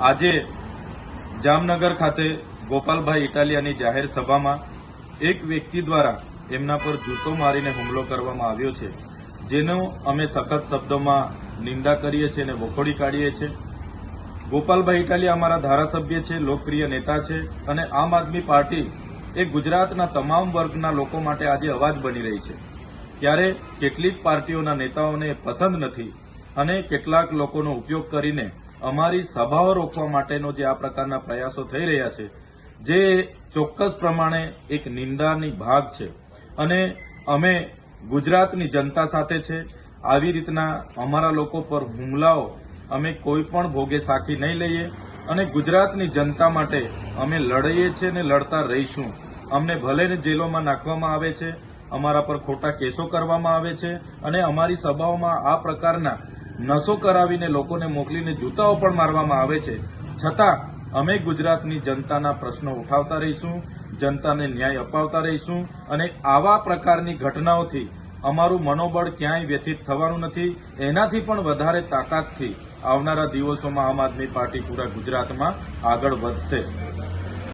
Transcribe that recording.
આજે જામનગર ખાતે ગોપાલભાઈ ઇટાલિયાની જાહેર સભામાં એક વ્યક્તિ દ્વારા એમના પર જૂતો મારીને હુમલો કરવામાં આવ્યો છે, જેનો અમે સખત શબ્દોમાં નિંદા કરીએ છીએ અને વખોડી કાઢીએ છીએ। ગોપાલભાઈ ઇટાલિયા અમારા ધારાસભ્ય છે, લોકપ્રિય નેતા છે અને આમ આદમી પાર્ટી એ ગુજરાતના તમામ વર્ગના લોકો માટે આજે અવાજ બની રહી છે। ત્યારે કેટલીક પાર્ટીઓના નેતાઓને પસંદ નથી અને કેટલાક લોકોનો ઉપયોગ કરીને અમારી સભાઓ રોકવા માટેનો જે આ પ્રકારના પ્રયાસો થઈ રહ્યા છે, જે ચોક્કસ પ્રમાણે એક નિંદાની ભાગ છે અને અમે ગુજરાતની જનતા સાથે છે। આવી રીતના અમારા લોકો પર હુમલાઓ અમે કોઈ પણ ભોગે સાખી નહીં લઈએ અને ગુજરાતની જનતા માટે અમે લડીએ છીએ અને લડતા રહીશું। અમને ભલે ને જેલોમાં નાખવામાં આવે છે, અમારા પર ખોટા કેસો કરવામાં આવે છે અને અમારી સભાઓમાં આ પ્રકારના નશો કરાવીને લોકોને મોકલીને જૂતાઓ પણ મારવામાં આવે છે, છતાં અમે ગુજરાતની જનતાના પ્રશ્નો ઉઠાવતા રહીશું, જનતાને ન્યાય અપાવતા રહીશું અને આવા પ્રકારની ઘટનાઓથી અમારું મનોબળ ક્યાંય વ્યથિત થવાનું નથી। એનાથી પણ વધારે તાકાતથી આવનારા દિવસોમાં આમ આદમી પાર્ટી પૂરા ગુજરાતમાં આગળ વધશે।